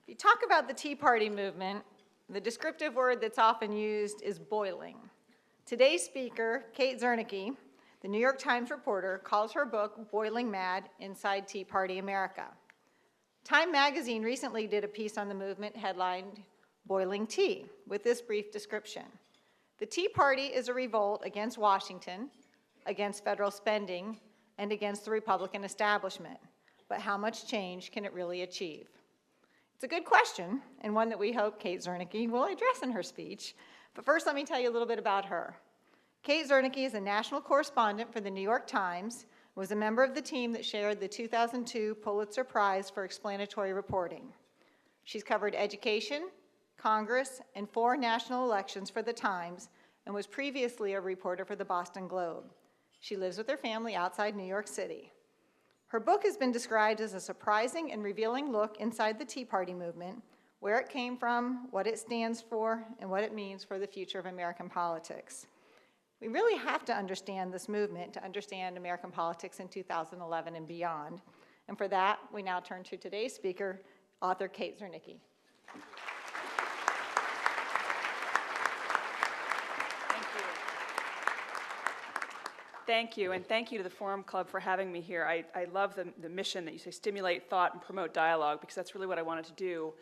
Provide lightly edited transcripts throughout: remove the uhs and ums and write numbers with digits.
If you talk about the Tea Party movement, the descriptive word that's often used is boiling. Today's speaker, Kate Zernike, the New York Times reporter, calls her book Boiling Mad: Inside Tea Party America. Time magazine recently did a piece on the movement headlined Boiling Tea, with this brief description. The Tea Party is a revolt against Washington, against federal spending, and against the Republican establishment. But how much change can it really achieve? It's a good question, and one that we hope Kate Zernike will address in her speech. But first, let me tell you a little bit about her. Kate Zernike is a national correspondent for the New York Times, was a member of the team that shared the 2002 Pulitzer Prize for explanatory reporting. She's covered education, Congress, and 4 national elections for the Times, and was previously a reporter for the Boston Globe. She lives with her family outside New York City. Her book has been described as a surprising and revealing look inside the Tea Party movement, where it came from, what it stands for, and what it means for the future of American politics. We really have to understand this movement to understand American politics in 2011 and beyond. And for that, we now turn to today's speaker, author Kate Zernike. Thank you, and thank you to the Forum Club for having me here. I love the mission that you say, stimulate thought and promote dialogue, because that's really what I wanted to do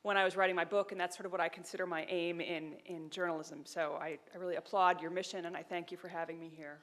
when I was writing my book, and that's sort of what I consider my aim in journalism. So I really applaud your mission, and I thank you for having me here.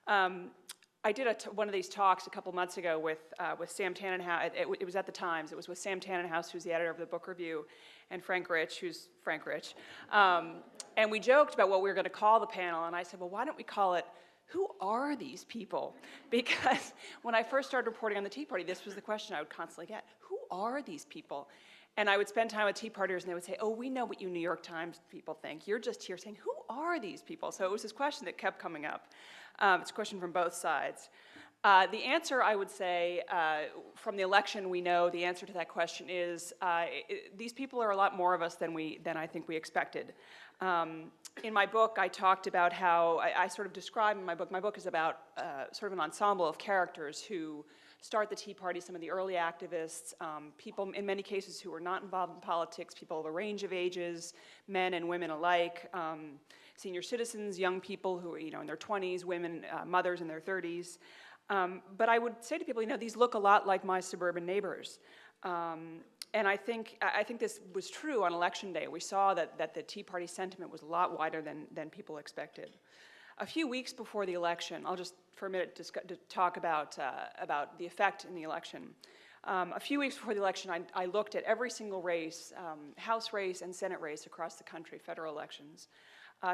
I did one of these talks a couple months ago with Sam Tannenhouse. It was at the Times. It was with Sam Tannenhouse, who's the editor of the book review, and Frank Rich, who's Frank Rich. And we joked about what we were going to call the panel, and I said, well, why don't we call it, who are these people? Because when I first started reporting on the Tea Party, this was the question I would constantly get. Who are these people? And I would spend time with Tea Partiers, and they would say, oh, we know what you New York Times people think. You're just here saying, who are these people? So it was this question that kept coming up. It's a question from both sides. The answer, I would say, from the election, we know the answer to that question is these people are a lot more of us than I think we expected. In my book, I talked about how I sort of describe in my book is about sort of an ensemble of characters who start the Tea Party, some of the early activists, people in many cases who were not involved in politics, people of a range of ages, men and women alike, senior citizens, young people who are in their 20s, women, mothers in their 30s. But I would say to people, these look a lot like my suburban neighbors. And I think this was true on Election Day. We saw that the Tea Party sentiment was a lot wider than people expected. A few weeks before the election, I'll just for a minute to talk about the effect in the election. A few weeks before the election, I looked at every single race, House race and Senate race across the country, federal elections,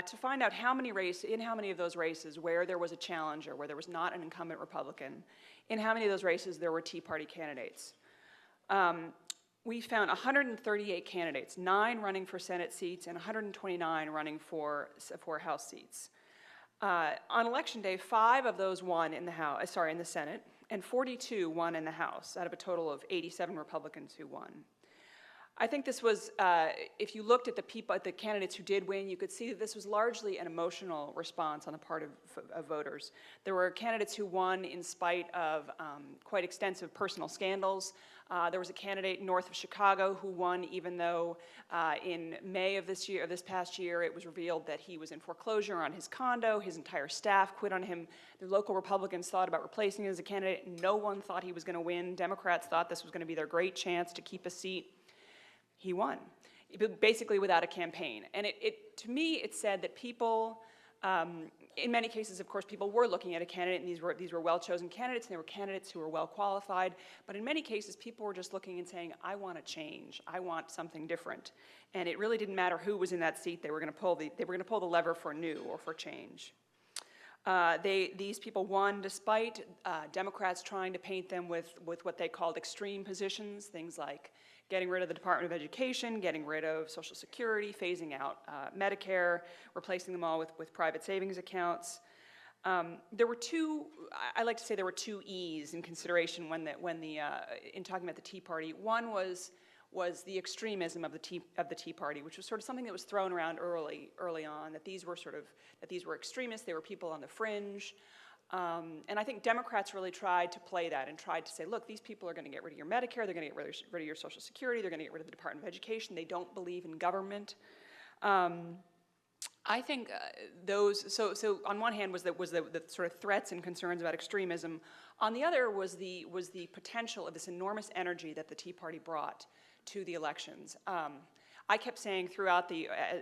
to find out in how many of those races where there was a challenger, where there was not an incumbent Republican, in how many of those races there were Tea Party candidates. We found 138 candidates, 9 running for Senate seats and 129 running for House seats. On Election Day, 5 of those won in the Senate, and 42 won in the House, out of a total of 87 Republicans who won. I think this was, if you looked at the candidates who did win, you could see that this was largely an emotional response on the part of voters. There were candidates who won in spite of quite extensive personal scandals. There was a candidate north of Chicago who won even though in May of this past year, it was revealed that he was in foreclosure on his condo. His entire staff quit on him. The local Republicans thought about replacing him as a candidate. No one thought he was going to win. Democrats thought this was going to be their great chance to keep a seat. He won, basically without a campaign. And to me, it said that people, in many cases, of course, people were looking at a candidate, and these were well-chosen candidates, and they were candidates who were well-qualified. But in many cases, people were just looking and saying, I want a change. I want something different. And it really didn't matter who was in that seat. They were going to pull the lever for new or for change. These people won despite Democrats trying to paint them with what they called extreme positions, things like getting rid of the Department of Education, getting rid of Social Security, phasing out Medicare, replacing them all with private savings accounts. There were I like to say there were 2 E's in consideration in talking about the Tea Party. One was the extremism of the Tea Party, which was sort of something that was thrown around early on, that these were extremists, they were people on the fringe. And I think Democrats really tried to play that and tried to say, look, these people are going to get rid of your Medicare, they're going to get rid of your Social Security, they're going to get rid of the Department of Education, they don't believe in government. I think so on one hand was the sort of threats and concerns about extremism. On the other was the potential of this enormous energy that the Tea Party brought to the elections. I kept saying throughout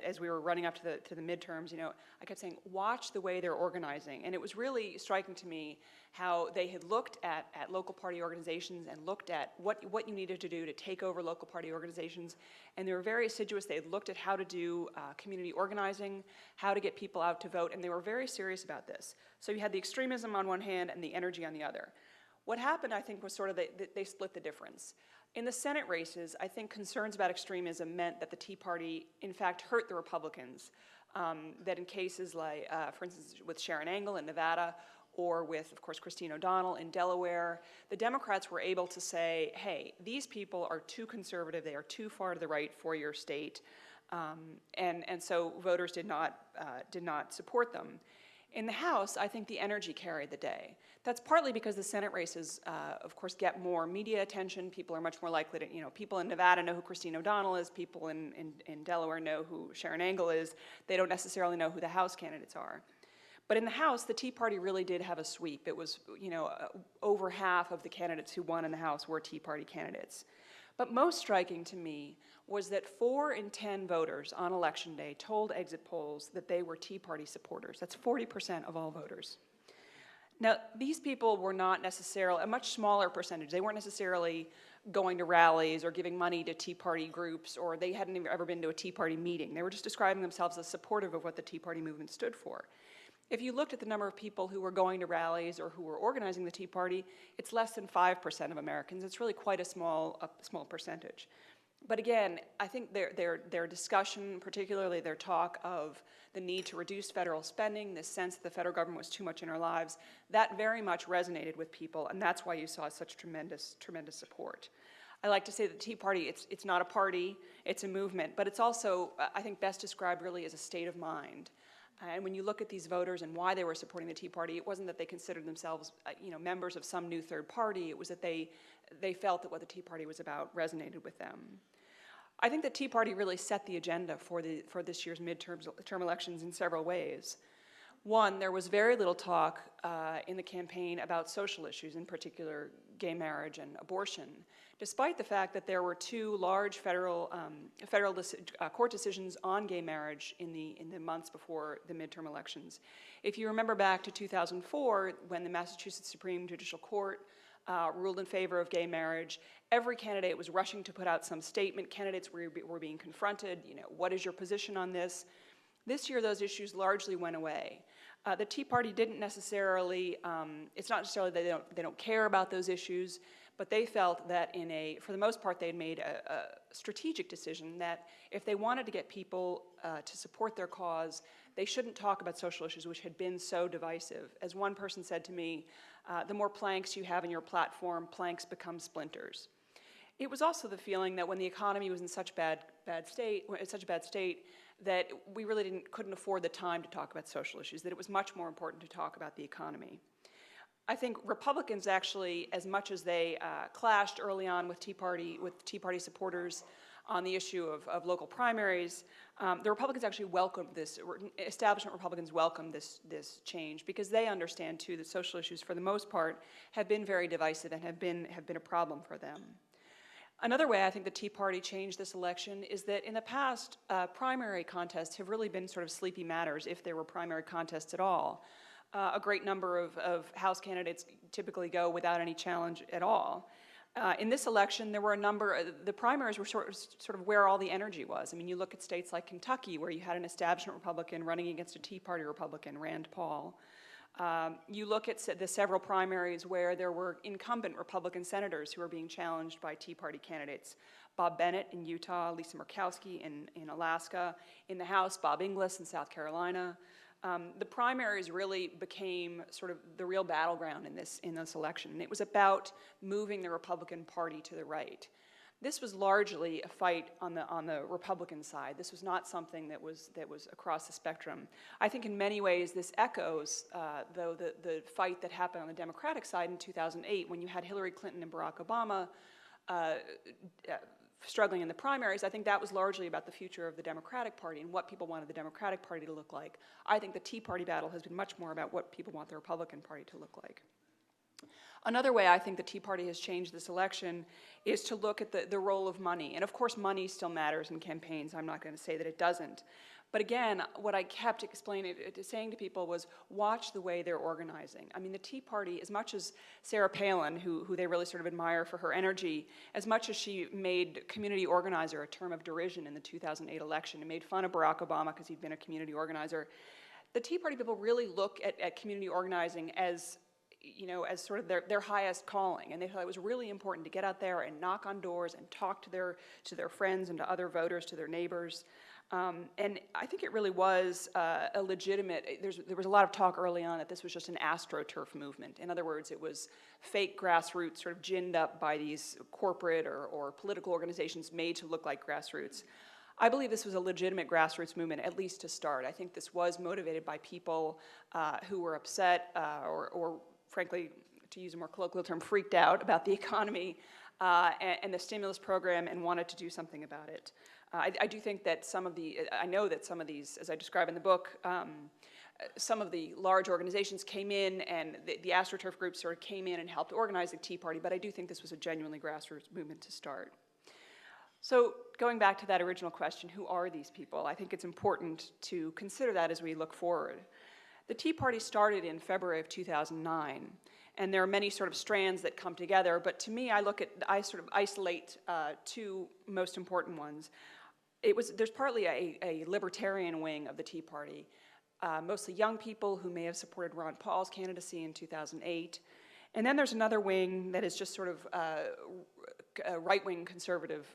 as we were running up to the midterms, I kept saying, watch the way they're organizing. And it was really striking to me how they had looked at local party organizations and looked at what you needed to do to take over local party organizations. And they were very assiduous. They had looked at how to do community organizing, how to get people out to vote, and they were very serious about this. So you had the extremism on one hand and the energy on the other. What happened, I think, was sort of they split the difference. In the Senate races, I think concerns about extremism meant that the Tea Party, in fact, hurt the Republicans. That in cases like, for instance, with Sharon Angle in Nevada, or with, of course, Christine O'Donnell in Delaware, the Democrats were able to say, hey, these people are too conservative, they are too far to the right for your state, and so voters did not support them. In the House, I think the energy carried the day. That's partly because the Senate races, of course, get more media attention. People are much more likely to, people in Nevada know who Christine O'Donnell is. People in Delaware know who Sharon Angle is. They don't necessarily know who the House candidates are. But in the House, the Tea Party really did have a sweep. It was, over half of the candidates who won in the House were Tea Party candidates. But most striking to me was that 4 in 10 voters on Election Day told exit polls that they were Tea Party supporters. That's 40% of all voters. Now, these people were not necessarily, a much smaller percentage. They weren't necessarily going to rallies or giving money to Tea Party groups, or they hadn't even ever been to a Tea Party meeting. They were just describing themselves as supportive of what the Tea Party movement stood for. If you looked at the number of people who were going to rallies or who were organizing the Tea Party, it's less than 5% of Americans. It's really quite a small percentage. But again, I think their discussion, particularly their talk of the need to reduce federal spending, this sense that the federal government was too much in our lives, that very much resonated with people, and that's why you saw such tremendous support. I like to say that the Tea Party, it's not a party, it's a movement, but it's also, I think, best described really as a state of mind. And when you look at these voters and why they were supporting the Tea Party, it wasn't that they considered themselves, members of some new third party. It was that they felt that what the Tea Party was about resonated with them. I think the Tea Party really set the agenda for this year's midterm elections in several ways. One, there was very little talk in the campaign about social issues, in particular gay marriage and abortion, despite the fact that there were 2 large federal court decisions on gay marriage in the months before the midterm elections. If you remember back to 2004, when the Massachusetts Supreme Judicial Court ruled in favor of gay marriage, every candidate was rushing to put out some statement. Candidates were being confronted, what is your position on this? This year, those issues largely went away. The Tea Party didn't necessarily, it's not necessarily that they don't care about those issues, but they felt that for the most part, they had made a strategic decision that if they wanted to get people to support their cause, they shouldn't talk about social issues, which had been so divisive. As one person said to me, the more planks you have in your platform, planks become splinters. It was also the feeling that when the economy was in such bad state, that we really couldn't afford the time to talk about social issues, that it was much more important to talk about the economy. I think Republicans actually, as much as they clashed early on with Tea Party supporters on the issue of local primaries, the Republicans actually welcomed this, establishment Republicans welcomed this change because they understand too that social issues for the most part have been very divisive and have been a problem for them. Another way I think the Tea Party changed this election is that in the past, primary contests have really been sort of sleepy matters if there were primary contests at all. A great number of House candidates typically go without any challenge at all. In this election, there were the primaries were sort of where all the energy was. I mean, you look at states like Kentucky, where you had an establishment Republican running against a Tea Party Republican, Rand Paul. You look at the several primaries where there were incumbent Republican senators who were being challenged by Tea Party candidates. Bob Bennett in Utah, Lisa Murkowski in Alaska. In the House, Bob Inglis in South Carolina. The primaries really became sort of the real battleground in this election. And it was about moving the Republican Party to the right. This was largely a fight on the Republican side. This was not something that was across the spectrum. I think in many ways this echoes, though, the fight that happened on the Democratic side in 2008 when you had Hillary Clinton and Barack Obama struggling in the primaries. I think that was largely about the future of the Democratic Party and what people wanted the Democratic Party to look like. I think the Tea Party battle has been much more about what people want the Republican Party to look like. Another way I think the Tea Party has changed this election is to look at the role of money. And of course, money still matters in campaigns. I'm not going to say that it doesn't. But again, what I kept saying to people was, watch the way they're organizing. I mean, the Tea Party, as much as Sarah Palin, who they really sort of admire for her energy, as much as she made community organizer a term of derision in the 2008 election and made fun of Barack Obama because he'd been a community organizer, the Tea Party people really look at community organizing as as sort of their highest calling, and they thought it was really important to get out there and knock on doors and talk to their friends and to other voters, to their neighbors. And I think it really was a legitimate, there was a lot of talk early on that this was just an AstroTurf movement. In other words, it was fake grassroots sort of ginned up by these corporate or political organizations made to look like grassroots. I believe this was a legitimate grassroots movement, at least to start. I think this was motivated by people who were upset or frankly, to use a more colloquial term, freaked out about the economy and the stimulus program and wanted to do something about it. I do think that I know that some of these, as I describe in the book, some of the large organizations came in and the AstroTurf groups sort of came in and helped organize the Tea Party, but I do think this was a genuinely grassroots movement to start. So going back to that original question, who are these people? I think it's important to consider that as we look forward. The Tea Party started in February of 2009, and there are many sort of strands that come together, but to me, I sort of isolate two most important ones. There's partly a libertarian wing of the Tea Party, mostly young people who may have supported Ron Paul's candidacy in 2008, and then there's another wing that is just sort of right-wing conservative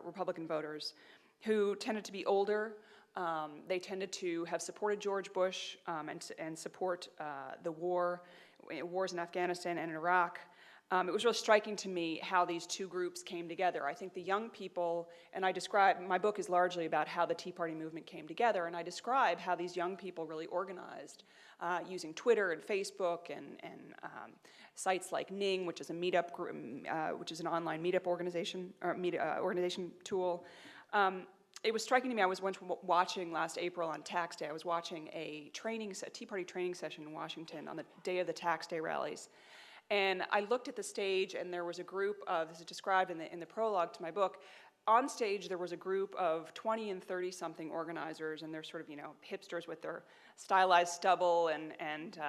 Republican voters who tended to be older. They tended to have supported George Bush and support the wars in Afghanistan and in Iraq. It was really striking to me how these two groups came together. I think the young people, and my book is largely about how the Tea Party movement came together, and I describe how these young people really organized using Twitter and Facebook and sites like Ning, which is a meetup group, which is an online meetup organization or organization tool. It was striking to me, I was once watching last April on Tax Day, I was watching a Tea Party training session in Washington on the day of the Tax Day rallies. And I looked at the stage and there was a group of, this is described in the prologue to my book, on stage there was a group of 20 and 30 something organizers, and they're sort of, hipsters with their stylized stubble and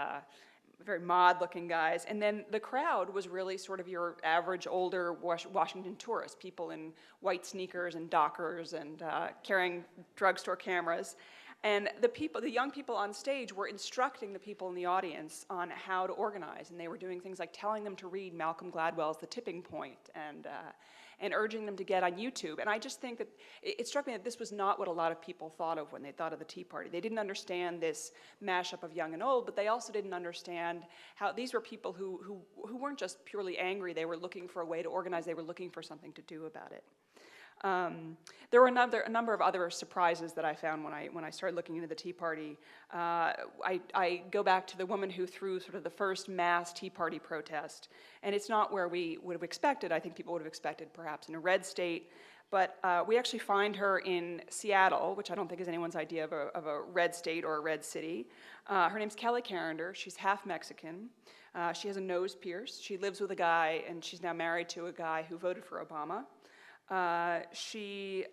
very mod-looking guys. And then the crowd was really sort of your average older Washington tourist, people in white sneakers and Dockers and carrying drugstore cameras. And the young people on stage were instructing the people in the audience on how to organize, and they were doing things like telling them to read Malcolm Gladwell's The Tipping Point and urging them to get on YouTube. And I just think that it struck me that this was not what a lot of people thought of when they thought of the Tea Party. They didn't understand this mashup of young and old, but they also didn't understand how these were people who weren't just purely angry. They were looking for a way to organize. They were looking for something to do about it. There were a number of other surprises that I found when I started looking into the Tea Party. I go back to the woman who threw sort of the first mass Tea Party protest, and it's not where we would have expected. I think people would have expected perhaps in a red state, but we actually find her in Seattle, which I don't think is anyone's idea of a red state or a red city. Her name's Kelly Carringer. She's half Mexican. She has a nose pierced. She lives with a guy, and she's now married to a guy who voted for Obama. She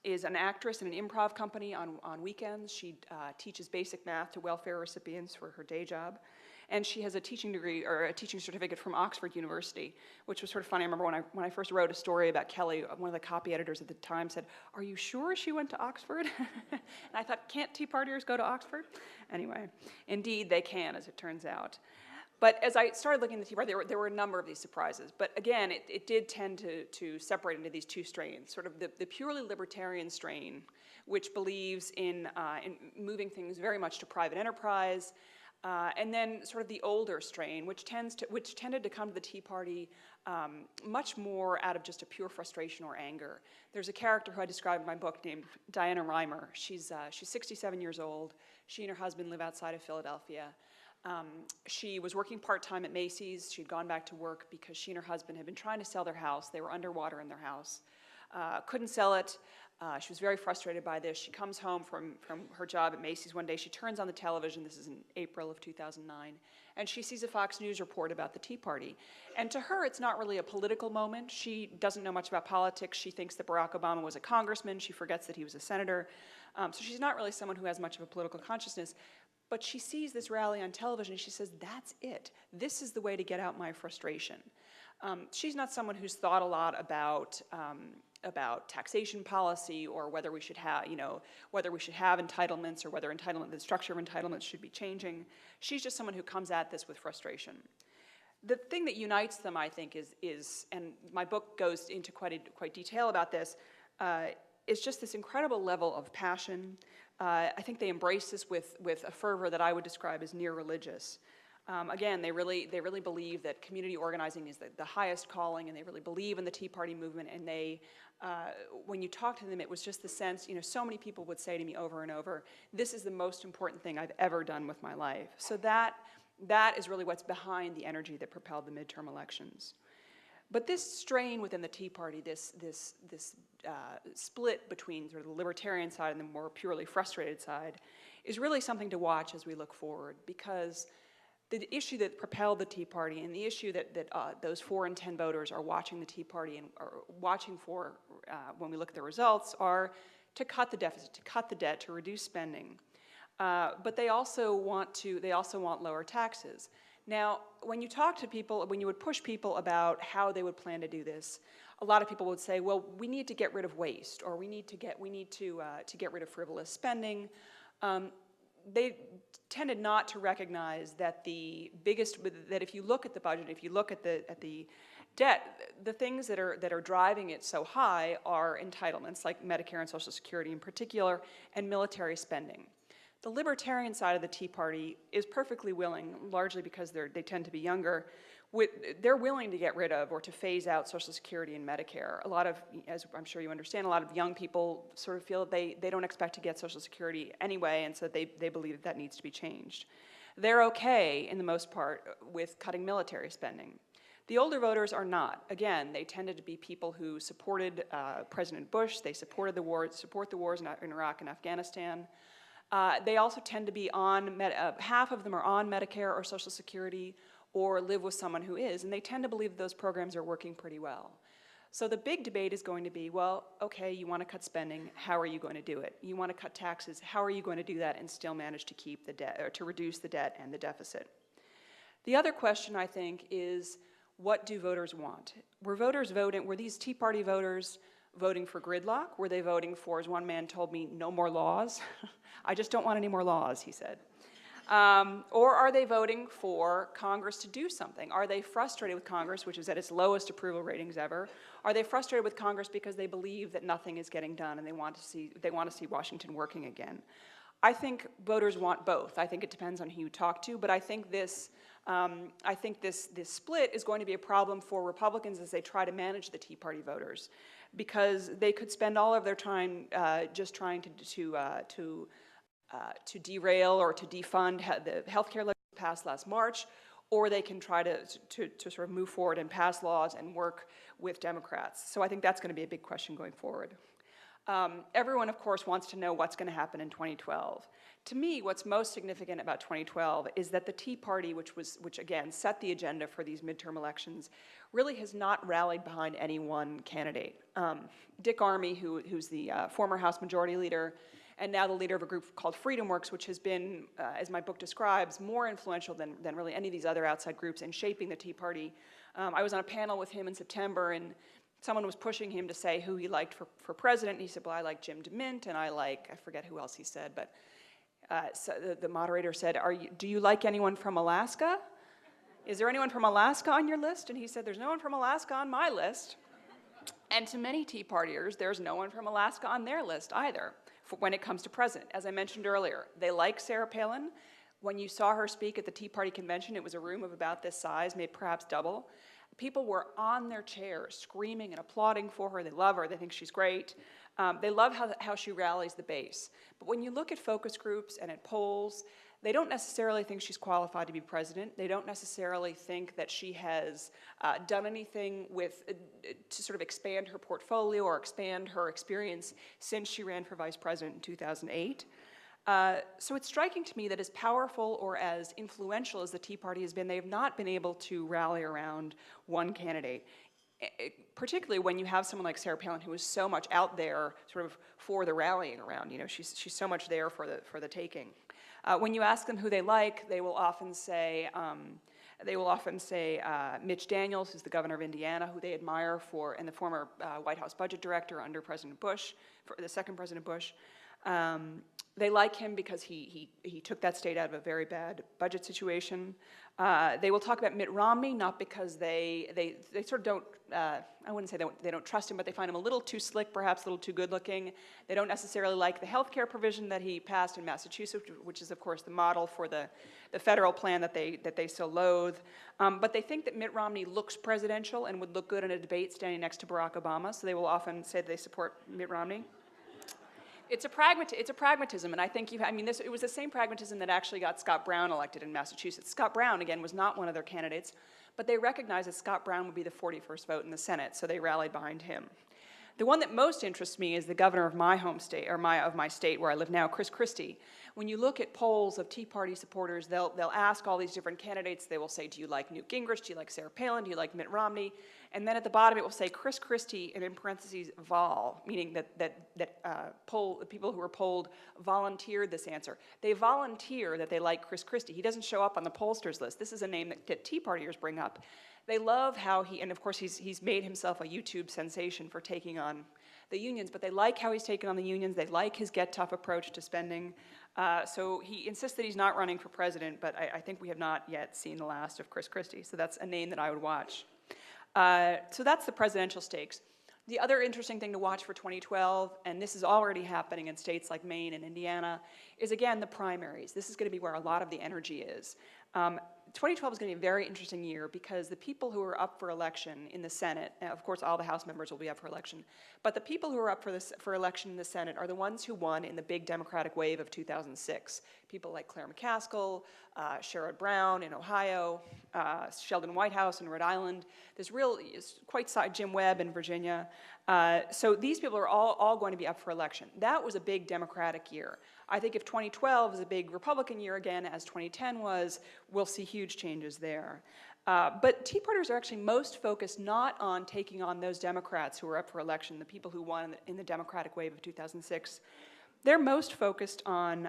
is an actress in an improv company on weekends. She teaches basic math to welfare recipients for her day job. And she has a teaching degree or a teaching certificate from Oxford University, which was sort of funny. I remember when I first wrote a story about Kelly, one of the copy editors at the time said, "Are you sure she went to Oxford?" And I thought, can't Tea Partiers go to Oxford? Anyway, indeed they can, as it turns out. But as I started looking at the Tea Party, there were a number of these surprises. But again, it did tend to separate into these two strains, sort of the purely libertarian strain, which believes in moving things very much to private enterprise, and then sort of the older strain, which tended to come to the Tea Party much more out of just a pure frustration or anger. There's a character who I describe in my book named Diana Reimer. She's 67 years old. She and her husband live outside of Philadelphia. She was working part-time at Macy's. She'd gone back to work because she and her husband had been trying to sell their house. They were underwater in their house. Couldn't sell it. She was very frustrated by this. She comes home from her job at Macy's one day. She turns on the television. This is in April of 2009. And she sees a Fox News report about the Tea Party. And to her, it's not really a political moment. She doesn't know much about politics. She thinks that Barack Obama was a congressman. She forgets that he was a senator. So she's not really someone who has much of a political consciousness. But she sees this rally on television, and she says, that's it. This is the way to get out my frustration. She's not someone who's thought a lot about taxation policy or whether we should have, whether we should have entitlements or whether the structure of entitlements should be changing. She's just someone who comes at this with frustration. The thing that unites them, I think, is and my book goes into quite detail about this, is just this incredible level of passion. I think they embrace this with a fervor that I would describe as near religious. Again, they really believe that community organizing is the highest calling, and they really believe in the Tea Party movement. And they, when you talk to them, it was just the sense, so many people would say to me over and over, this is the most important thing I've ever done with my life. So that is really what's behind the energy that propelled the midterm elections. But this strain within the Tea Party, this split between sort of the libertarian side and the more purely frustrated side, is really something to watch as we look forward, because the issue that propelled the Tea Party and the issue that those 4 in 10 voters are watching the Tea Party and are watching for when we look at the results are to cut the deficit, to cut the debt, to reduce spending. But they also want lower taxes. Now, when you talk to people, when you would push people about how they would plan to do this, a lot of people would say, well, we need to get rid of waste, or we need to get rid of frivolous spending. They tended not to recognize that that if you look at the budget, if you look at the debt, the things that are driving it so high are entitlements like Medicare and Social Security in particular, and military spending. The libertarian side of the Tea Party is perfectly willing, largely because they tend to be younger, they're willing to get rid of or to phase out Social Security and Medicare. A lot of, as I'm sure you understand, a lot of young people sort of feel that they don't expect to get Social Security anyway, and so they believe that needs to be changed. They're okay, in the most part, with cutting military spending. The older voters are not. Again, they tended to be people who supported President Bush. They support the wars in Iraq and Afghanistan. They also tend to be on, half of them are on Medicare or Social Security or live with someone who is, and they tend to believe that those programs are working pretty well. So the big debate is going to be, well, okay, you want to cut spending, how are you going to do it? You want to cut taxes, how are you going to do that and still manage to keep the debt, or to reduce the debt and the deficit? The other question, I think, is what do voters want? Were these Tea Party voters voting for gridlock? Were they voting for, as one man told me, no more laws? I just don't want any more laws, he said. Or are they voting for Congress to do something? Are they frustrated with Congress, which is at its lowest approval ratings ever? Are they frustrated with Congress because they believe that nothing is getting done and they want to see Washington working again? I think voters want both. I think it depends on who you talk to, but I think this split is going to be a problem for Republicans as they try to manage the Tea Party voters, because they could spend all of their time just trying to derail or to defund the health care legislation passed last March, or they can try to sort of move forward and pass laws and work with Democrats. So I think that's going to be a big question going forward. Everyone, of course, wants to know what's going to happen in 2012. To me, what's most significant about 2012 is that the Tea Party, which again set the agenda for these midterm elections, really has not rallied behind any one candidate. Dick Armey, who's the former House Majority Leader, and now the leader of a group called Freedom Works, which has been, as my book describes, more influential than really any of these other outside groups in shaping the Tea Party. I was on a panel with him in September, and someone was pushing him to say who he liked for president, and he said, well, I like Jim DeMint, and I forget who else he said, but so the moderator said, do you like anyone from Alaska? Is there anyone from Alaska on your list? And he said, there's no one from Alaska on my list. And to many Tea Partiers, there's no one from Alaska on their list either when it comes to president. As I mentioned earlier, they like Sarah Palin. When you saw her speak at the Tea Party convention, it was a room of about this size, maybe perhaps double. People were on their chairs screaming and applauding for her. They love her. They think she's great. They love how she rallies the base. But when you look at focus groups and at polls, they don't necessarily think she's qualified to be president. They don't necessarily think that she has done anything to sort of expand her portfolio or expand her experience since she ran for vice president in 2008. So it's striking to me that as powerful or as influential as the Tea Party has been, they have not been able to rally around one candidate. Particularly when you have someone like Sarah Palin, who is so much out there, sort of for the rallying around. You know, she's so much there for the taking. When you ask them who they like, they will often say Mitch Daniels, who's the governor of Indiana, who they admire for, and the former White House budget director under President Bush, for the second President Bush. They like him because he took that state out of a very bad budget situation. They will talk about Mitt Romney, not because they sort of don't, I wouldn't say they don't trust him, but they find him a little too slick, perhaps a little too good looking. They don't necessarily like the health care provision that he passed in Massachusetts, which is of course the model for the federal plan that they so loathe. But they think that Mitt Romney looks presidential and would look good in a debate standing next to Barack Obama, so they will often say that they support Mitt Romney. It's a pragmatism, and I think it was the same pragmatism that actually got Scott Brown elected in Massachusetts. Scott Brown, again, was not one of their candidates, but they recognized that Scott Brown would be the 41st vote in the Senate, so they rallied behind him. The one that most interests me is the governor of my home state, or of my state where I live now, Chris Christie. When you look at polls of Tea Party supporters, they'll ask all these different candidates. They will say, do you like Newt Gingrich? Do you like Sarah Palin? Do you like Mitt Romney? And then at the bottom it will say Chris Christie, and in parentheses, vol, meaning that people who were polled volunteered this answer. They volunteer that they like Chris Christie. He doesn't show up on the pollsters list. This is a name that Tea Partiers bring up. They love how and of course he's made himself a YouTube sensation for taking on the unions, but they like how he's taken on the unions. They like his get tough approach to spending. So he insists that he's not running for president, but I think we have not yet seen the last of Chris Christie. So that's a name that I would watch. So that's the presidential stakes. The other interesting thing to watch for 2012, and this is already happening in states like Maine and Indiana, is again the primaries. This is going to be where a lot of the energy is. 2012 is going to be a very interesting year because the people who are up for election in the Senate, and of course all the House members will be up for election, but the people who are up for election in the Senate are the ones who won in the big Democratic wave of 2006. People like Claire McCaskill, Sherrod Brown in Ohio, Sheldon Whitehouse in Rhode Island. There's Jim Webb in Virginia. So these people are all going to be up for election. That was a big Democratic year. I think if 2012 is a big Republican year again, as 2010 was, we'll see huge changes there. But Tea Partiers are actually most focused not on taking on those Democrats who are up for election, the people who won in the Democratic wave of 2006. They're most focused on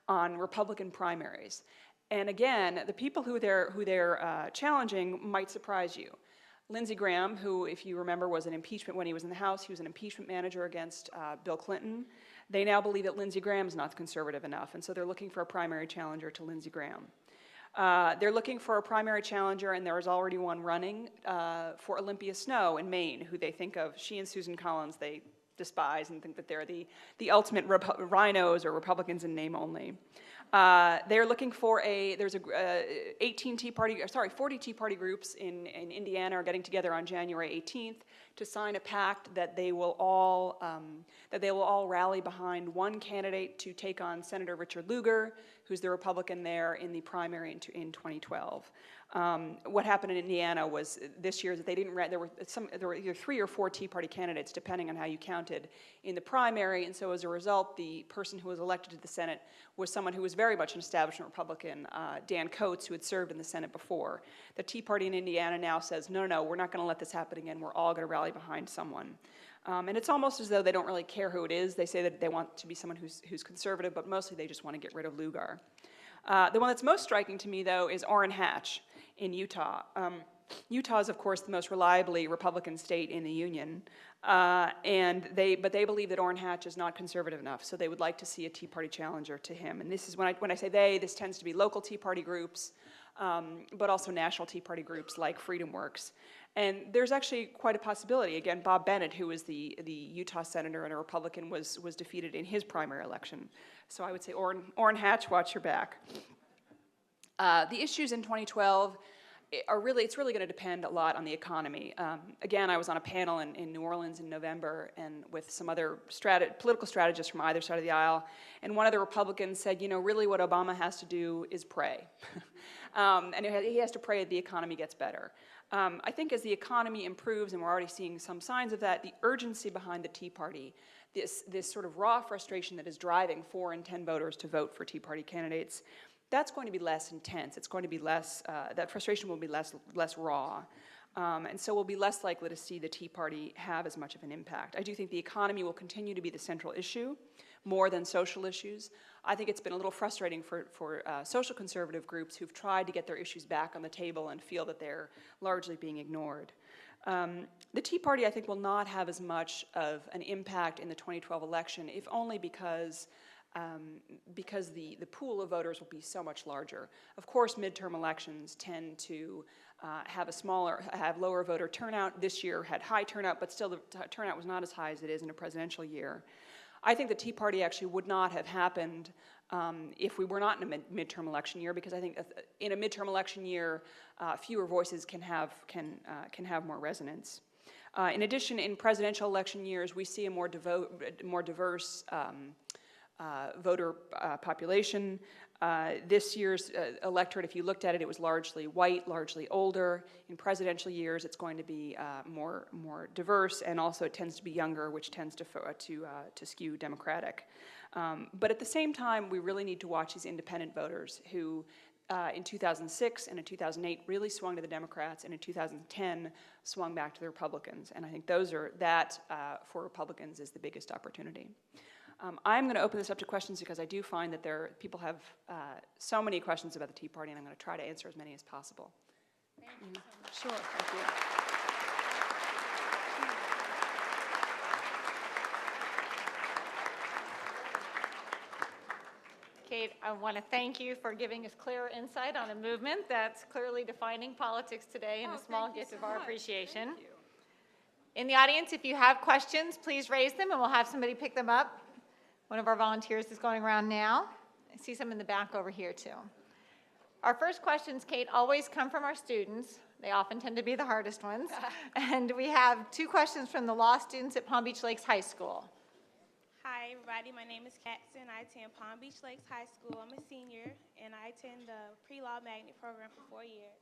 Republican primaries. And again, the people who they're challenging might surprise you. Lindsey Graham, who, if you remember, was an impeachment when he was in the House, he was an impeachment manager against Bill Clinton. They now believe that Lindsey Graham is not conservative enough, and so they're looking for a primary challenger to Lindsey Graham. They're looking for a primary challenger, and there is already one running for Olympia Snowe in Maine, who they think of, she and Susan Collins, they despise and think that they're the ultimate rhinos or Republicans in name only. They're looking for there's 40 Tea Party groups in Indiana are getting together on January 18th to sign a pact that they will all rally behind one candidate to take on Senator Richard Lugar, who's the Republican there in the primary in 2012. What happened in Indiana was this year that they didn't, there were either 3 or 4 Tea Party candidates, depending on how you counted, in the primary, and so as a result, the person who was elected to the Senate was someone who was very much an establishment Republican, Dan Coates, who had served in the Senate before. The Tea Party in Indiana now says, no, we're not going to let this happen again. We're all going to rally behind someone. And it's almost as though they don't really care who it is. They say that they want to be someone who's conservative, but mostly they just want to get rid of Lugar. The one that's most striking to me, though, is Orrin Hatch in Utah. Utah is, of course, the most reliably Republican state in the union, but they believe that Orrin Hatch is not conservative enough, so they would like to see a Tea Party challenger to him. And this is when I say they, this tends to be local Tea Party groups, but also national Tea Party groups like Freedom Works. And there's actually quite a possibility. Again, Bob Bennett, who was the Utah senator and a Republican, was defeated in his primary election. So I would say Orrin Hatch, watch your back. The issues in 2012, it's really going to depend a lot on the economy. Again, I was on a panel in New Orleans in November and with some other political strategists from either side of the aisle, and one of the Republicans said, you know, really what Obama has to do is pray. And he has to pray that the economy gets better. I think as the economy improves, and we're already seeing some signs of that, the urgency behind the Tea Party, this sort of raw frustration that is driving 4 in 10 voters to vote for Tea Party candidates, that's going to be less intense. It's going to be less, that frustration will be less raw. And so we'll be less likely to see the Tea Party have as much of an impact. I do think the economy will continue to be the central issue, more than social issues. I think it's been a little frustrating for social conservative groups who've tried to get their issues back on the table and feel that they're largely being ignored. The Tea Party, I think, will not have as much of an impact in the 2012 election, if only because the pool of voters will be so much larger. Of course, midterm elections tend to have lower voter turnout. This year had high turnout, but still the turnout was not as high as it is in a presidential year. I think the Tea Party actually would not have happened if we were not in a midterm election year, because I think in a midterm election year, fewer voices can have more resonance. In addition, in presidential election years, we see a more diverse voter population. This year's electorate, if you looked at it, it was largely white, largely older. In presidential years, it's going to be more diverse, and also it tends to be younger, which tends to skew Democratic. But at the same time, we really need to watch these independent voters who in 2006 and in 2008 really swung to the Democrats, and in 2010 swung back to the Republicans. And I think that for Republicans is the biggest opportunity. I'm going to open this up to questions because I do find that people have so many questions about the Tea Party, and I'm going to try to answer as many as possible. Thank you so much. Sure, thank you. Kate, I want to thank you for giving us clear insight on a movement that's clearly defining politics today, and a small gift of our appreciation. Thank you. In the audience, if you have questions, please raise them, and we'll have somebody pick them up. One of our volunteers is going around now. I see some in the back over here, too. Our first questions, Kate, always come from our students. They often tend to be the hardest ones. And we have 2 questions from the law students at Palm Beach Lakes High School. Hi, everybody. My name is Katson. I attend Palm Beach Lakes High School. I'm a senior, and I attend the pre-law magnet program for 4 years.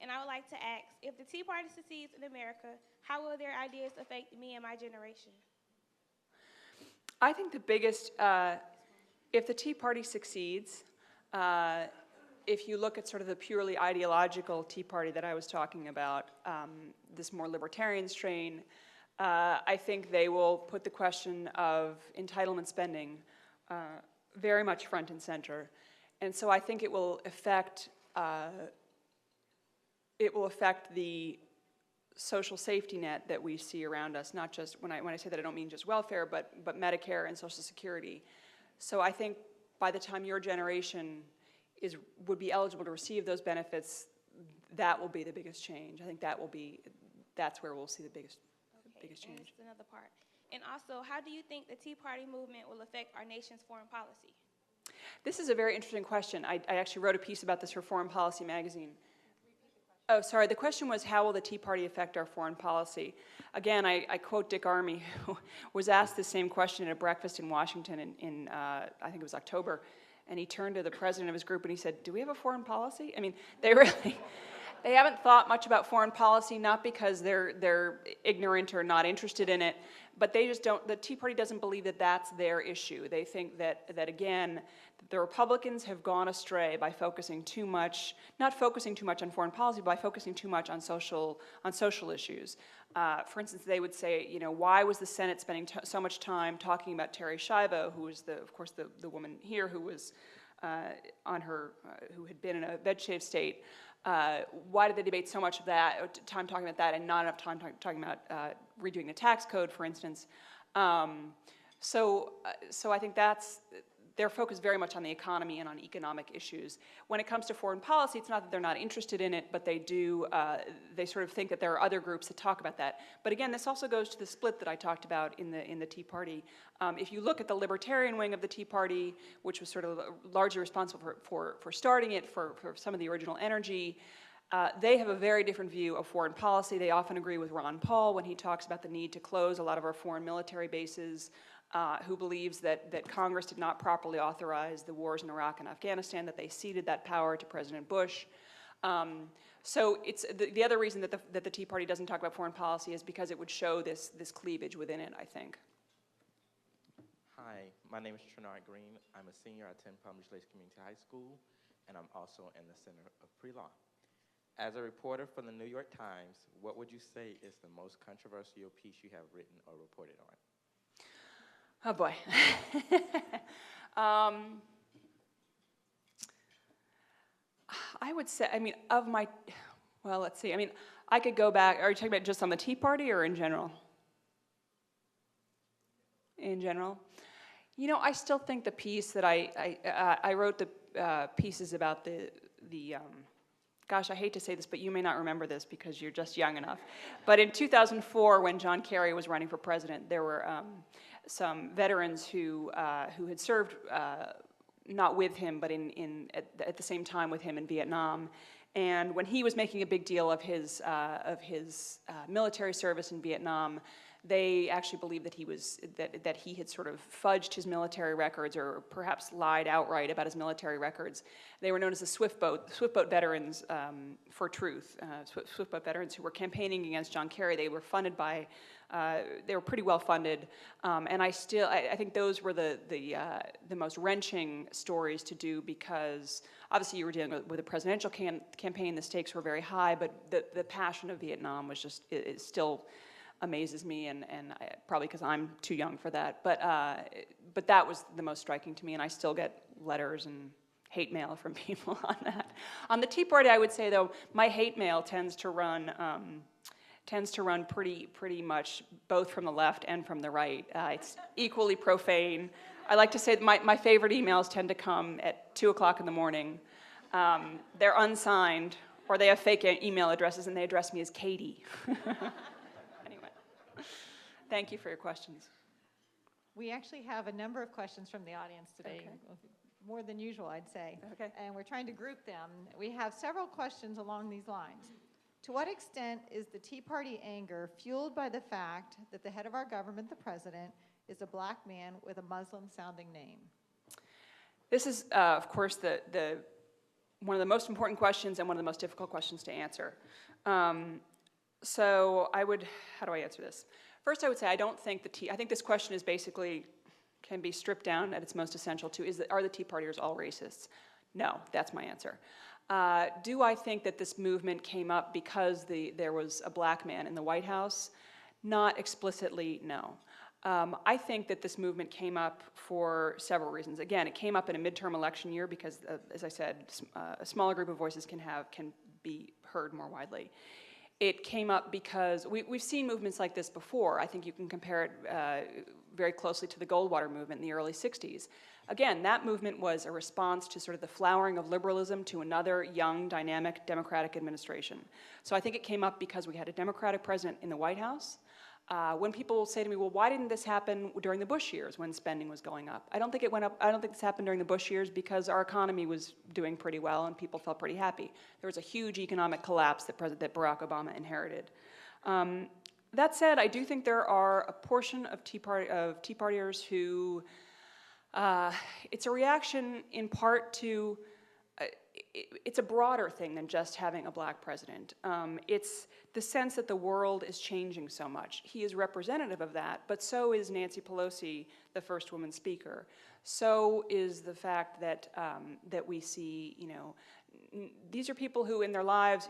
And I would like to ask, if the Tea Party succeeds in America, how will their ideas affect me and my generation? I think the biggest, if the Tea Party succeeds, if you look at sort of the purely ideological Tea Party that I was talking about, this more libertarian strain, I think they will put the question of entitlement spending very much front and center. And so I think it will affect the social safety net that we see around us, not just, when I say that I don't mean just welfare, but Medicare and Social Security. So I think by the time your generation would be eligible to receive those benefits, that will be the biggest change. I think that's where we'll see the biggest change. And that's another part. And also, how do you think the Tea Party movement will affect our nation's foreign policy? This is a very interesting question. I actually wrote a piece about this for Foreign Policy magazine. Oh, sorry. The question was, how will the Tea Party affect our foreign policy? Again, I quote Dick Armey, who was asked the same question at a breakfast in Washington in I think it was October, and he turned to the president of his group and he said, "Do we have a foreign policy?" I mean, they haven't thought much about foreign policy, not because they're ignorant or not interested in it, but they just don't. The Tea Party doesn't believe that that's their issue. They think that again, the Republicans have gone astray by focusing too much, not focusing too much on foreign policy, but by focusing too much on social issues. For instance, they would say, you know, why was the Senate spending so much time talking about Terri Schiavo, who was of course the woman here who was who had been in a bed-shave state? Why did they debate so much of that, time talking about that, and not enough time talking about redoing the tax code, for instance? So I think they're focused very much on the economy and on economic issues. When it comes to foreign policy, it's not that they're not interested in it, but they sort of think that there are other groups that talk about that. But again, this also goes to the split that I talked about in the Tea Party. If you look at the Libertarian wing of the Tea Party, which was sort of largely responsible for starting it, for some of the original energy, They have a very different view of foreign policy. They often agree with Ron Paul when he talks about the need to close a lot of our foreign military bases, who believes that Congress did not properly authorize the wars in Iraq and Afghanistan, that they ceded that power to President Bush. So it's the other reason that the Tea Party doesn't talk about foreign policy is because it would show this cleavage within it, I think. Hi, my name is Trinard Green. I'm a senior. I attend Palm Beach Lakes Community High School, and I'm also in the Center of Pre-Law. As a reporter for the New York Times, what would you say is the most controversial piece you have written or reported on? Oh boy. I would say, I mean, well, let's see. I mean, I could go back. Are you talking about just on the Tea Party or in general? In general? You know, I still think the piece that I wrote the pieces about the gosh, I hate to say this, but you may not remember this because you're just young enough. But in 2004, when John Kerry was running for president, there were some veterans who had served not with him, but at the same time with him in Vietnam. And when he was making a big deal of his military service in Vietnam, they actually believed that he had sort of fudged his military records or perhaps lied outright about his military records. They were known as the Swiftboat Veterans for Truth, Swiftboat veterans who were campaigning against John Kerry. They were funded by, they were pretty well funded, and I think those were the most wrenching stories to do because obviously you were dealing with a presidential campaign. The stakes were very high, but the passion of Vietnam was just it still amazes me, and probably because I'm too young for that. But that was the most striking to me, and I still get letters and hate mail from people on that. On the Tea Party, I would say though, my hate mail tends to run pretty much both from the left and from the right. It's equally profane. I like to say that my favorite emails tend to come at 2 o'clock in the morning. They're unsigned, or they have fake email addresses, and they address me as Katie. Thank you for your questions. We actually have a number of questions from the audience today, Okay. more than usual, I'd say. Okay. And we're trying to group them. We have several questions along these lines. To what extent is the Tea Party anger fueled by the fact that the head of our government, the president, is a black man with a Muslim-sounding name? This is, of course, one of the most important questions and one of the most difficult questions to answer. So how do I answer this? First, I would say I don't think I think this question is basically, can be stripped down at its most essential to, are the Tea Partiers all racists? No, that's my answer. Do I think that this movement came up because there was a black man in the White House? Not explicitly, no. I think that this movement came up for several reasons. Again, it came up in a midterm election year because, as I said, a smaller group of voices can be heard more widely. It came up because we've seen movements like this before. I think you can compare it very closely to the Goldwater movement in the early 60s. Again, that movement was a response to sort of the flowering of liberalism to another young, dynamic Democratic administration. So I think it came up because we had a Democratic president in the White House. When people say to me, well, why didn't this happen during the Bush years when spending was going up? I don't think it went up. I don't think this happened during the Bush years because our economy was doing pretty well and people felt pretty happy. There was a huge economic collapse that Barack Obama inherited. That said, I do think there are a portion of Tea Partiers who, it's a reaction in part to, it's a broader thing than just having a black president. It's the sense that the world is changing so much. He is representative of that, but so is Nancy Pelosi, the first woman speaker. So is the fact that that we see, these are people who in their lives,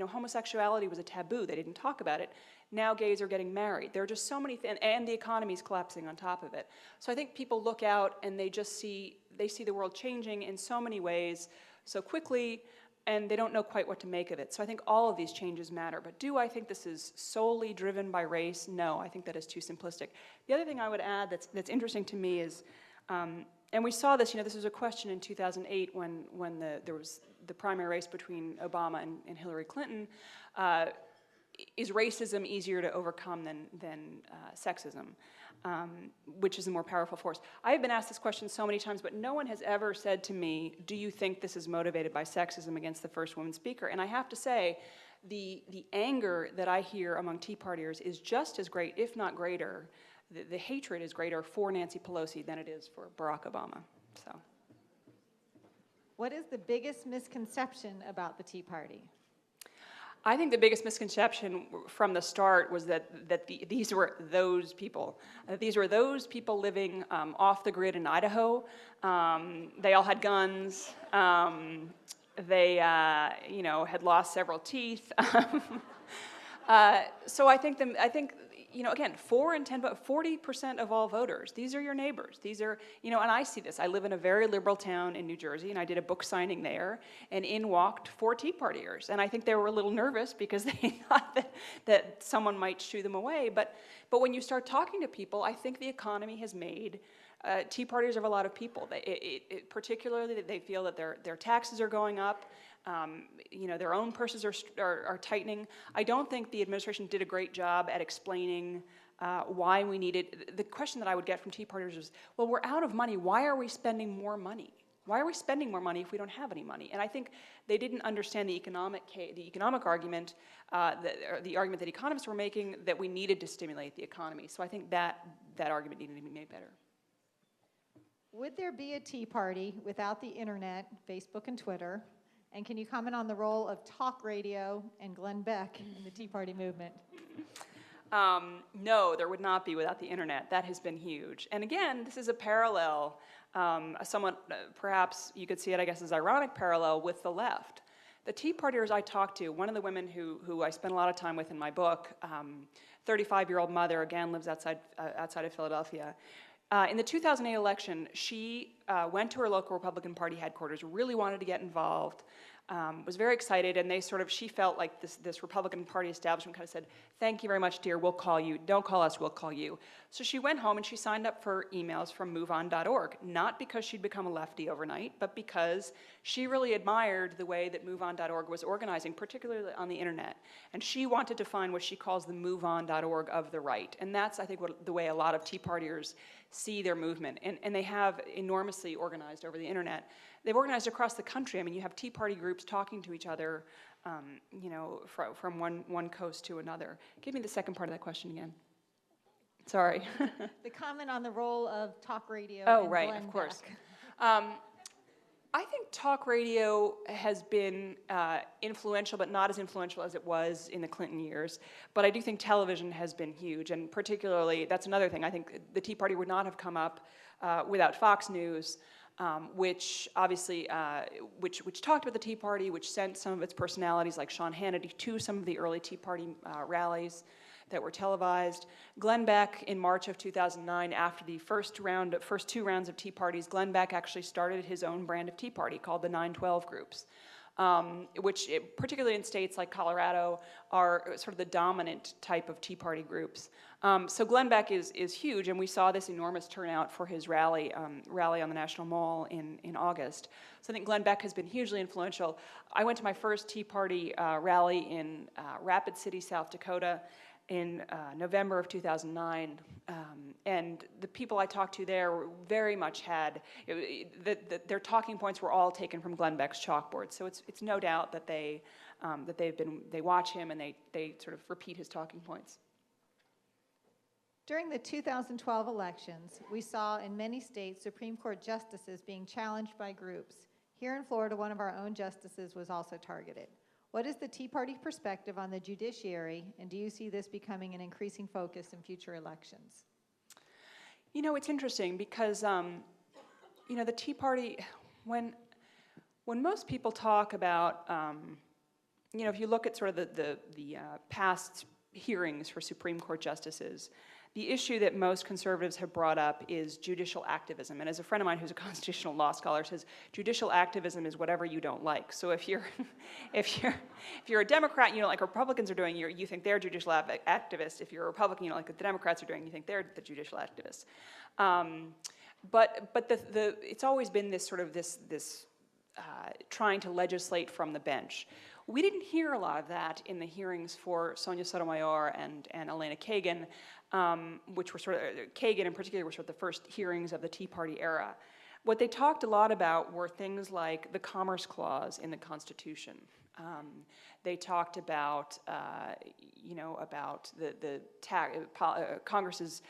homosexuality was a taboo. They didn't talk about it. Now gays are getting married. There are just so many things, and the economy's collapsing on top of it. So I think people look out and they see the world changing in so many ways so quickly, and they don't know quite what to make of it. So I think all of these changes matter. But do I think this is solely driven by race? No, I think that is too simplistic. The other thing I would add that's interesting to me is, and we saw this, this was a question in 2008 when there was the primary race between Obama and Hillary Clinton. is racism easier to overcome than sexism, which is a more powerful force? I have been asked this question so many times, but no one has ever said to me, do you think this is motivated by sexism against the first woman speaker? And I have to say, the anger that I hear among Tea Partiers is just as great, if not greater. The hatred is greater for Nancy Pelosi than it is for Barack Obama. So, What is the biggest misconception about the Tea Party? I think the biggest misconception from the start was that these were those people. These were those people living off the grid in Idaho. They all had guns. They, had lost several teeth. So I think again, 4 in 10, 40% of all voters, these are your neighbors. These are, and I see this. I live in a very liberal town in New Jersey, and I did a book signing there, and in walked 4 Tea Partiers. And I think they were a little nervous because they thought that someone might shoo them away. But when you start talking to people, I think the economy has made Tea Partiers of a lot of people. Particularly, they feel that their taxes are going up. Their own purses are tightening. I don't think the administration did a great job at explaining why we needed. The question that I would get from Tea Partiers is, well, we're out of money. Why are we spending more money? Why are we spending more money if we don't have any money? And I think they didn't understand the economic argument, the argument that economists were making, that we needed to stimulate the economy. So I think that argument needed to be made better. Would there be a Tea Party without the internet, Facebook and Twitter? And can you comment on the role of talk radio and Glenn Beck in the Tea Party movement? No, there would not be without the internet. That has been huge. And again, this is a parallel, a somewhat, perhaps you could see it, I guess, as ironic parallel with the left. The Tea Partiers I talked to, one of the women who I spent a lot of time with in my book, 35-year-old mother, again, lives outside of Philadelphia. In the 2008 election, she went to her local Republican Party headquarters, really wanted to get involved, was very excited, and she felt like this Republican Party establishment kind of said, thank you very much, dear, we'll call you. Don't call us, we'll call you. So she went home and she signed up for emails from MoveOn.org, not because she'd become a lefty overnight, but because she really admired the way that MoveOn.org was organizing, particularly on the internet. And she wanted to find what she calls the MoveOn.org of the right. And that's, I think, the way a lot of Tea Partiers see their movement. And they have enormously organized over the internet. They've organized across the country. I mean, you have Tea Party groups talking to each other, from one coast to another. Give me the second part of that question again. Sorry. The comment on the role of talk radio and Glenn right, of course. Beck. I think talk radio has been influential, but not as influential as it was in the Clinton years. But I do think television has been huge, and particularly, that's another thing. I think the Tea Party would not have come up without Fox News, which obviously, which talked about the Tea Party, which sent some of its personalities like Sean Hannity to some of the early Tea Party rallies that were televised. Glenn Beck, in March of 2009, after the first 2 rounds of Tea Parties, Glenn Beck actually started his own brand of Tea Party called the 912 groups, which particularly in states like Colorado are sort of the dominant type of Tea Party groups. So Glenn Beck is huge, and we saw this enormous turnout for his rally on the National Mall in August. So I think Glenn Beck has been hugely influential. I went to my first Tea Party rally in Rapid City, South Dakota, in November of 2009, and the people I talked to there very much had, their talking points were all taken from Glenn Beck's chalkboard. So it's no doubt that they watch him and they sort of repeat his talking points. During the 2012 elections, we saw in many states Supreme Court justices being challenged by groups. Here in Florida, one of our own justices was also targeted. What is the Tea Party perspective on the judiciary, and do you see this becoming an increasing focus in future elections? It's interesting because, the Tea Party, when most people talk about, if you look at sort of the past hearings for Supreme Court justices, the issue that most conservatives have brought up is judicial activism. And as a friend of mine who's a constitutional law scholar says, judicial activism is whatever you don't like. So if you're a Democrat and you don't like what Republicans are doing, you think they're judicial activists. If you're a Republican, you don't like what the Democrats are doing, you think they're the judicial activists. But it's always been this sort of this trying to legislate from the bench. We didn't hear a lot of that in the hearings for Sonia Sotomayor and Elena Kagan, which were sort of, Kagan in particular were sort of the first hearings of the Tea Party era. What they talked a lot about were things like the Commerce Clause in the Constitution. They talked about, about the Congress's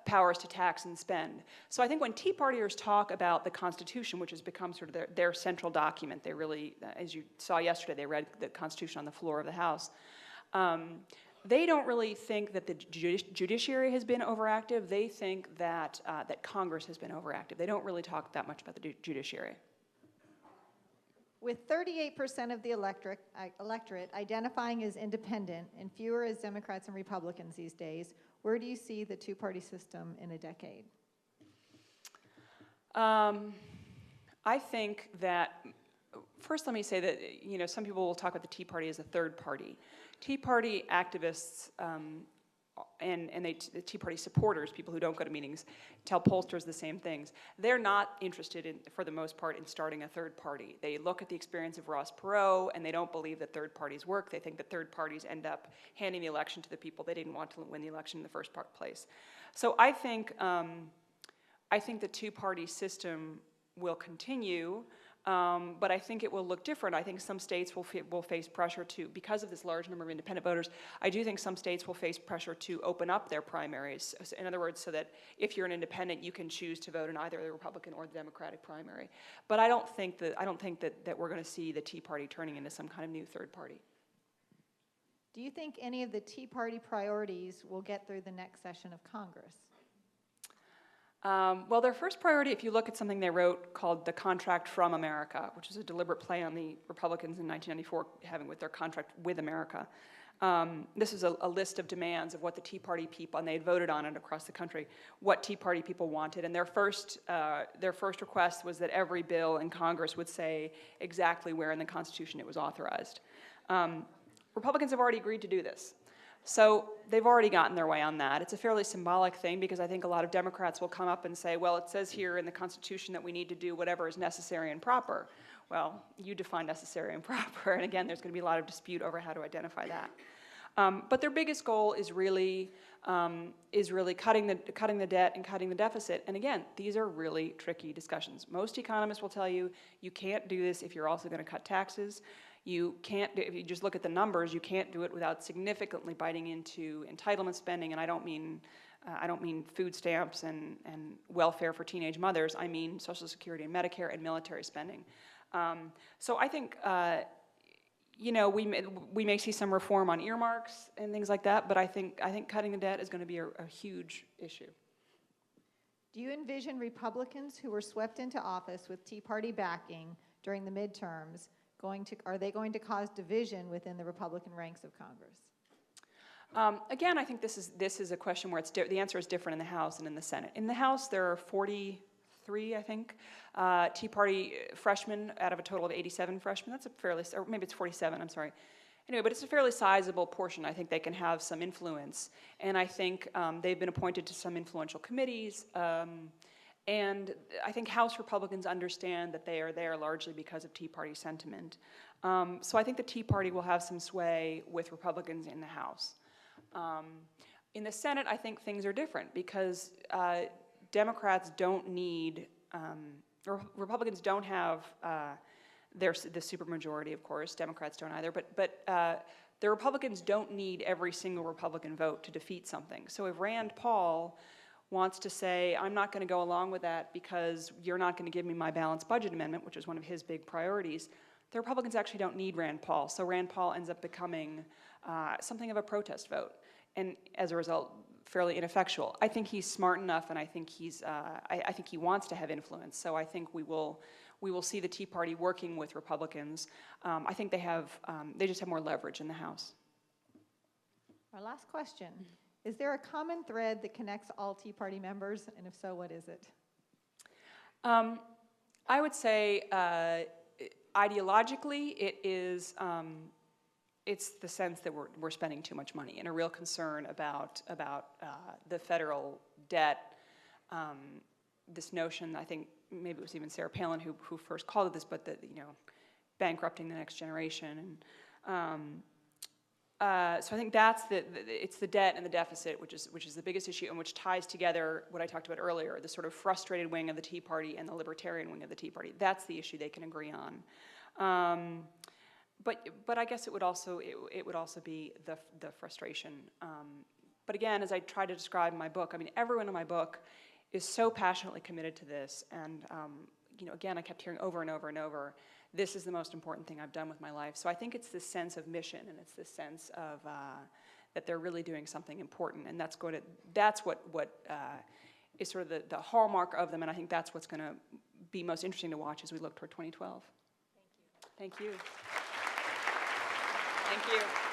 powers to tax and spend. So I think when Tea Partiers talk about the Constitution, which has become sort of their central document, they really, as you saw yesterday, they read the Constitution on the floor of the House. They don't really think that the judiciary has been overactive. They think that, that Congress has been overactive. They don't really talk that much about the judiciary. With 38% of the electorate identifying as independent and fewer as Democrats and Republicans these days, where do you see the two-party system in a decade? I think that, first let me say that, some people will talk about the Tea Party as a third party. Tea Party activists the Tea Party supporters, people who don't go to meetings, tell pollsters the same things. They're not interested in, for the most part, in starting a third party. They look at the experience of Ross Perot and they don't believe that third parties work. They think that third parties end up handing the election to the people they didn't want to win the election in the first place. So I think the two-party system will continue. But I think it will look different. I think some states will face pressure to, because of this large number of independent voters, I do think some states will face pressure to open up their primaries. In other words, so that if you're an independent, you can choose to vote in either the Republican or the Democratic primary. But I don't think that we're going to see the Tea Party turning into some kind of new third party. Do you think any of the Tea Party priorities will get through the next session of Congress? Well, their first priority, if you look at something they wrote called the Contract from America, which is a deliberate play on the Republicans in 1994 having with their contract with America. This is a list of demands of what the Tea Party people, and they had voted on it across the country, what Tea Party people wanted. And their first request was that every bill in Congress would say exactly where in the Constitution it was authorized. Republicans have already agreed to do this. So they've already gotten their way on that. It's a fairly symbolic thing because I think a lot of Democrats will come up and say, well, it says here in the Constitution that we need to do whatever is necessary and proper. Well, you define necessary and proper, and again, there's going to be a lot of dispute over how to identify that. But their biggest goal is really cutting the debt and cutting the deficit. And again, these are really tricky discussions. Most economists will tell you, you can't do this if you're also going to cut taxes. You can't, if you just look at the numbers, you can't do it without significantly biting into entitlement spending, and I don't mean food stamps and welfare for teenage mothers. I mean Social Security and Medicare and military spending. So I think, we may see some reform on earmarks and things like that, but I think cutting the debt is going to be a huge issue. Do you envision Republicans who were swept into office with Tea Party backing during the midterms are they going to cause division within the Republican ranks of Congress? Again, I think this is a question where the answer is different in the House and in the Senate. In the House, there are 43, I think, Tea Party freshmen out of a total of 87 freshmen. That's a fairly, or maybe it's 47, I'm sorry. Anyway, but it's a fairly sizable portion. I think they can have some influence. And I think they've been appointed to some influential committees. And I think House Republicans understand that they are there largely because of Tea Party sentiment. So I think the Tea Party will have some sway with Republicans in the House. In the Senate, I think things are different because Democrats don't need, or Republicans don't have the supermajority, of course. Democrats don't either, but the Republicans don't need every single Republican vote to defeat something. So if Rand Paul wants to say, I'm not going to go along with that because you're not going to give me my balanced budget amendment, which is one of his big priorities, the Republicans actually don't need Rand Paul. So Rand Paul ends up becoming something of a protest vote, and as a result, fairly ineffectual. I think he's smart enough, and I think I think he wants to have influence. So I think we will see the Tea Party working with Republicans. I think they just have more leverage in the House. Our last question. Is there a common thread that connects all Tea Party members, and if so, what is it? I would say ideologically, it's the sense that we're spending too much money and a real concern about the federal debt this notion, I think maybe it was even Sarah Palin who first called it this, but that, bankrupting the next generation. And so I think that's it's the debt and the deficit, which is the biggest issue, and which ties together what I talked about earlier, the sort of frustrated wing of the Tea Party and the Libertarian wing of the Tea Party. That's the issue they can agree on. But I guess it would also be the frustration. But again, as I try to describe in my book, I mean, everyone in my book is so passionately committed to this, and again, I kept hearing over and over and over, this is the most important thing I've done with my life. So I think it's this sense of mission, and it's this sense of that they're really doing something important, and that's what is sort of the hallmark of them, and I think that's what's going to be most interesting to watch as we look toward 2012. Thank you. Thank you. Thank you.